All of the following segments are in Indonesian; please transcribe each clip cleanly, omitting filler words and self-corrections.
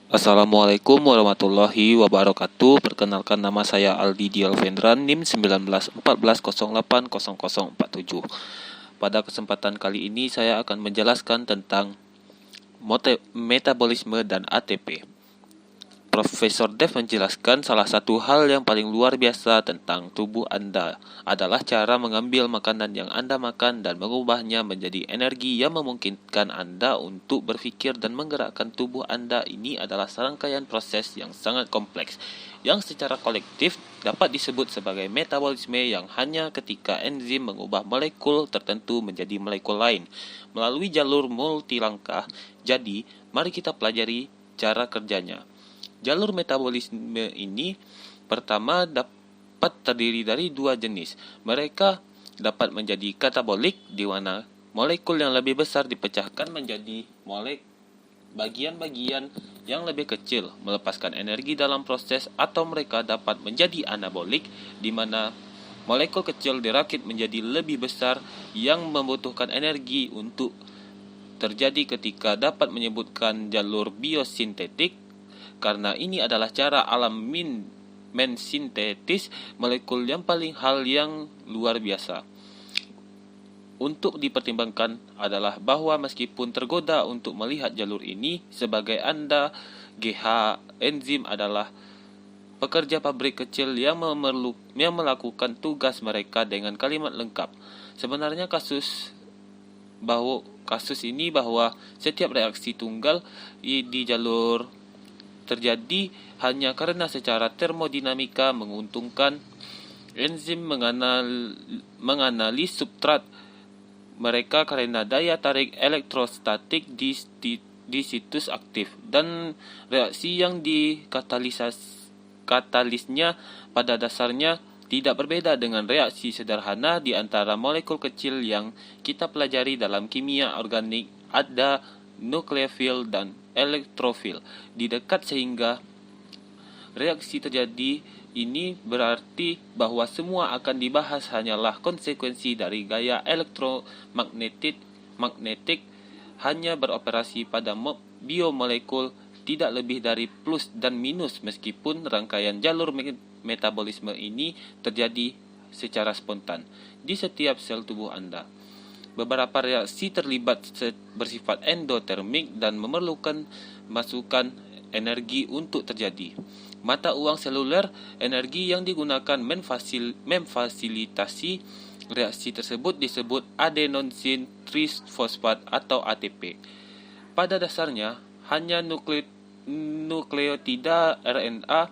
Assalamualaikum warahmatullahi wabarakatuh. Perkenalkan, nama saya Aldi Dialvendran, NIM 1914080047. Pada kesempatan kali ini saya akan menjelaskan tentang metabolisme dan ATP. Profesor Dev menjelaskan salah satu hal yang paling luar biasa tentang tubuh Anda adalah cara mengambil makanan yang Anda makan dan mengubahnya menjadi energi yang memungkinkan Anda untuk berpikir dan menggerakkan tubuh Anda. Ini adalah serangkaian proses yang sangat kompleks yang secara kolektif dapat disebut sebagai metabolisme, yang hanya ketika enzim mengubah molekul tertentu menjadi molekul lain melalui jalur multilangkah. Jadi, mari kita pelajari cara kerjanya. Jalur metabolisme ini pertama dapat terdiri dari dua jenis. Mereka dapat menjadi katabolik, di mana molekul yang lebih besar dipecahkan menjadi bagian-bagian yang lebih kecil, melepaskan energi dalam proses, atau mereka dapat menjadi anabolik, di mana molekul kecil dirakit menjadi lebih besar yang membutuhkan energi untuk terjadi. Ketika dapat menyebutkan jalur biosintetik, karena ini adalah cara alam mensintetis molekul yang paling hal yang luar biasa. Untuk dipertimbangkan adalah bahwa meskipun tergoda untuk melihat jalur ini sebagai Anda, GH enzim adalah pekerja pabrik kecil yang melakukan tugas mereka dengan kalimat lengkap. Sebenarnya kasus ini bahwa setiap reaksi tunggal di jalur terjadi hanya karena secara termodinamika menguntungkan enzim menganalisis substrat mereka karena daya tarik elektrostatik di situs aktif, dan reaksi yang katalisnya pada dasarnya tidak berbeda dengan reaksi sederhana di antara molekul kecil yang kita pelajari dalam kimia organik. Ada nukleofil dan elektrofil di dekat, sehingga reaksi terjadi. Ini berarti bahwa semua akan dibahas hanyalah konsekuensi dari gaya elektromagnetik hanya beroperasi pada biomolekul, tidak lebih dari plus dan minus, meskipun rangkaian jalur metabolisme ini terjadi secara spontan di setiap sel tubuh Anda. Beberapa reaksi terlibat bersifat endotermik dan memerlukan masukan energi untuk terjadi. Mata uang seluler, energi yang digunakan memfasilitasi reaksi tersebut disebut adenosin trisfosfat atau ATP. Pada dasarnya, hanya nukleotida RNA.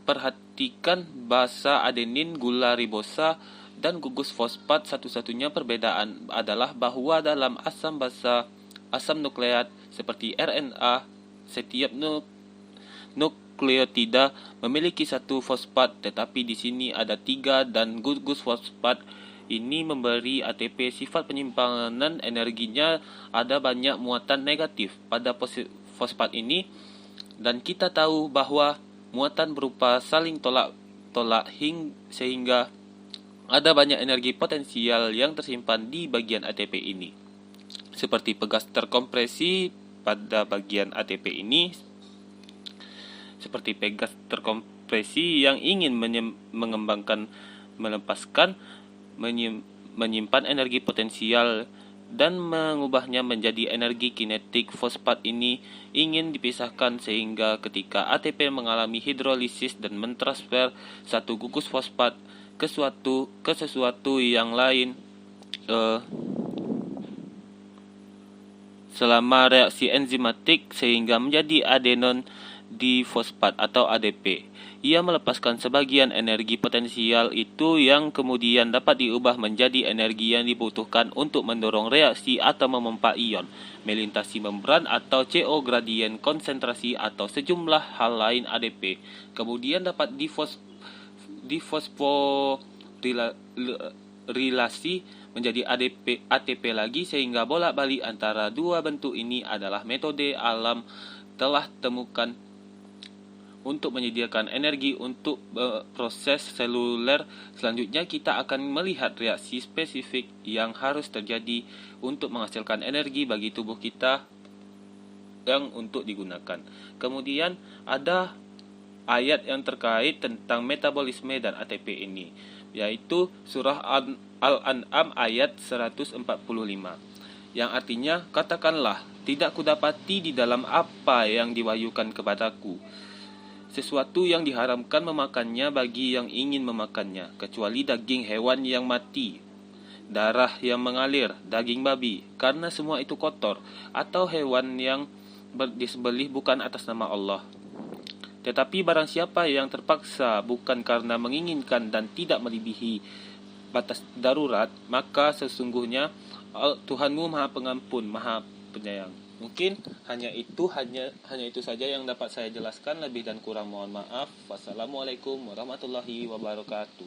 Perhatikan basa adenin, gula ribosa, dan gugus fosfat. Satu-satunya perbedaan adalah bahwa dalam asam nukleat seperti RNA, setiap nukleotida memiliki satu fosfat, tetapi di sini ada 3, dan gugus fosfat ini memberi ATP sifat penyimpanan energinya. Ada banyak muatan negatif pada fosfat ini, dan kita tahu bahwa muatan berupa saling tolak sehingga ada banyak energi potensial yang tersimpan di bagian ATP ini, seperti pegas terkompresi pada bagian ATP ini, seperti pegas terkompresi yang ingin menyimpan energi potensial dan mengubahnya menjadi energi kinetik. Fosfat ini ingin dipisahkan, sehingga ketika ATP mengalami hidrolisis dan mentransfer satu gugus fosfat ke sesuatu yang lain selama reaksi enzimatik, sehingga menjadi adenon difosfat atau ADP. Ia melepaskan sebagian energi potensial itu yang kemudian dapat diubah menjadi energi yang dibutuhkan untuk mendorong reaksi atau memompa ion, melintasi membran atau CO gradien konsentrasi, atau sejumlah hal lain. ADP kemudian dapat difosforilasi menjadi ATP lagi, sehingga bolak-balik antara dua bentuk ini adalah metode alam telah temukan untuk menyediakan energi untuk proses seluler. Selanjutnya kita akan melihat reaksi spesifik yang harus terjadi untuk menghasilkan energi bagi tubuh kita yang untuk digunakan. Kemudian ada ayat yang terkait tentang metabolisme dan ATP ini, yaitu surah Al-An'am ayat 145, yang artinya, katakanlah, tidak kudapati di dalam apa yang diwahyukan kepadaku sesuatu yang diharamkan memakannya bagi yang ingin memakannya, kecuali daging hewan yang mati, darah yang mengalir, daging babi, karena semua itu kotor, atau hewan yang disembelih bukan atas nama Allah. Tetapi barang siapa yang terpaksa bukan karena menginginkan dan tidak melebihi batas darurat, maka sesungguhnya Tuhanmu Maha Pengampun, Maha Penyayang. Mungkin hanya itu saja yang dapat saya jelaskan. Lebih dan kurang mohon maaf. Wassalamualaikum warahmatullahi wabarakatuh.